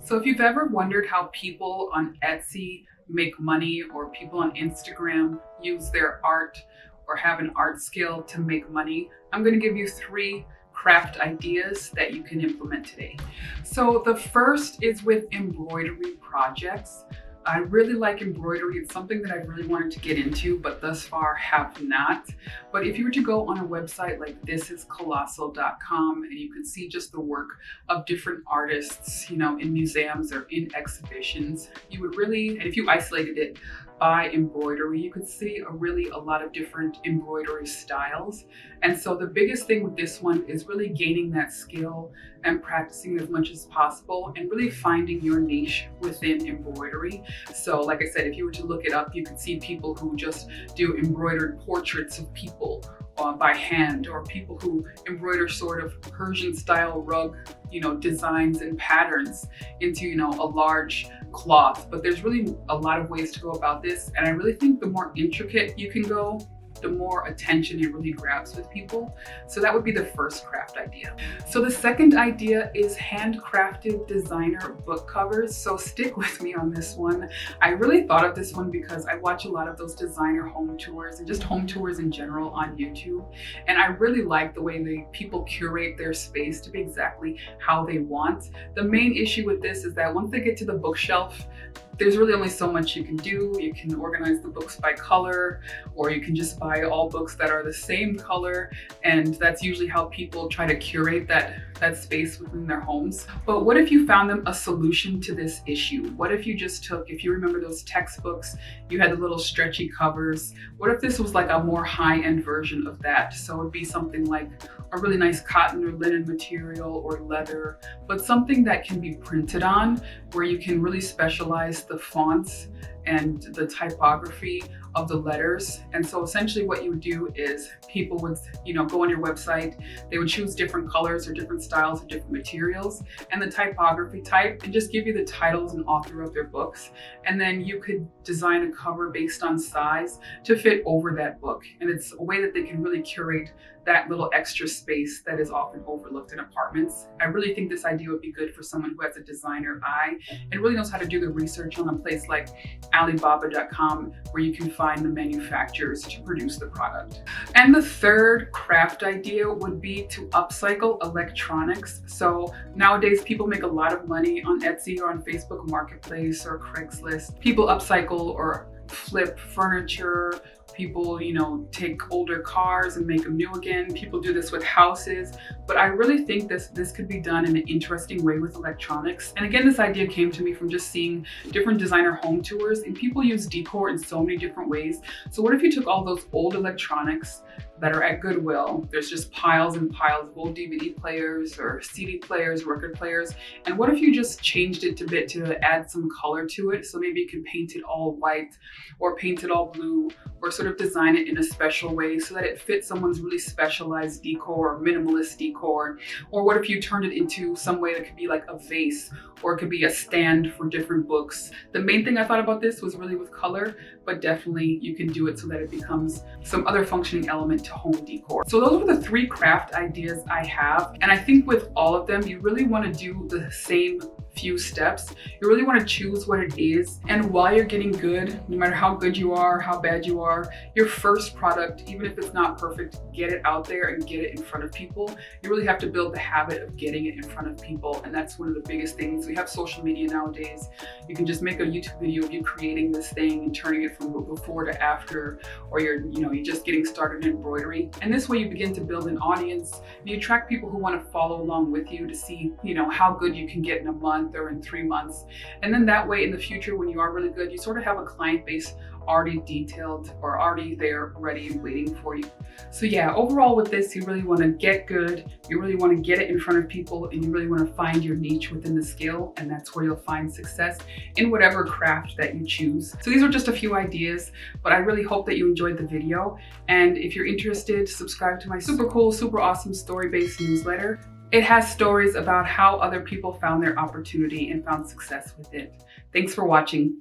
So if you've ever wondered how people on Etsy make money, or people on Instagram use their art or have an art skill to make money, I'm going to give you 3 craft ideas that you can implement today. So the first is with embroidery projects. I really like embroidery. It's something that I've really wanted to get into, but thus far have not. But if you were to go on a website like thisiscolossal.com, and you can see just the work of different artists, in museums or in exhibitions, you would really, and if you isolated it by embroidery, you could see a lot of different embroidery styles. And so the biggest thing with this one is really gaining that skill and practicing as much as possible and really finding your niche within embroidery. So like I said, if you were to look it up, you could see people who just do embroidered portraits of people by hand, or people who embroider sort of Persian style rug, designs and patterns into, a large cloth. But there's really a lot of ways to go about this. And I really think the more intricate you can go, the more attention it really grabs with people. So that would be the first craft idea. So the second idea is handcrafted designer book covers. So stick with me on this one. I really thought of this one because I watch a lot of those designer home tours and just home tours in general on YouTube. And I really like the way people curate their space to be exactly how they want. The main issue with this is that once they get to the bookshelf, there's really only so much you can do. You can organize the books by color, or you can just buy all books that are the same color. And that's usually how people try to curate that space within their homes. But what if you found them a solution to this issue? What if you just took, if you remember those textbooks, you had the little stretchy covers. What if this was like a more high-end version of that? So it'd be something like a really nice cotton or linen material or leather, but something that can be printed on, where you can really specialize the fonts and the typography of the letters. And so essentially what you would do is people would, go on your website, they would choose different colors or different styles or different materials and the typography type, and just give you the titles and author of their books. And then you could design a cover based on size to fit over that book. And it's a way that they can really curate that little extra space that is often overlooked in apartments. I really think this idea would be good for someone who has a designer eye and really knows how to do the research on a place like Alibaba.com, where you can find the manufacturers to produce the product. And the third craft idea would be to upcycle electronics. So nowadays people make a lot of money on Etsy or on Facebook Marketplace or Craigslist. People upcycle or flip furniture. People, take older cars and make them new again. People do this with houses, but I really think this could be done in an interesting way with electronics. And again, this idea came to me from just seeing different designer home tours, and people use decor in so many different ways. So what if you took all those old electronics that are at Goodwill? There's just piles and piles of old DVD players or CD players, record players. And what if you just changed it a bit to add some color to it? So maybe you can paint it all white or paint it all blue, or sort of design it in a special way so that it fits someone's really specialized decor or minimalist decor. Or what if you turned it into some way that could be like a vase, or it could be a stand for different books. The main thing I thought about this was really with color, but definitely you can do it so that it becomes some other functioning element to home decor. So those were the 3 craft ideas I have. And I think with all of them, you really want to do the same few steps. You really want to choose what it is. And while you're getting good, no matter how good you are, how bad you are, your first product, even if it's not perfect, get it out there and get it in front of people. You really have to build the habit of getting it in front of people. And that's one of the biggest things. We have social media nowadays. You can just make a YouTube video of you creating this thing and turning it from before to after, or you're just getting started in embroidery. And this way you begin to build an audience, and you attract people who want to follow along with you to see, how good you can get in a month or in 3 months. And then that way in the future, when you are really good, you sort of have a client base already detailed or already there ready and waiting for you. So yeah, overall with this, you really want to get good, you really want to get it in front of people, and you really want to find your niche within the skill, and that's where you'll find success in whatever craft that you choose. So these are just a few ideas, but I really hope that you enjoyed the video. And if you're interested, subscribe to my super cool, super awesome story-based newsletter. It has stories about how other people found their opportunity and found success with it. Thanks for watching.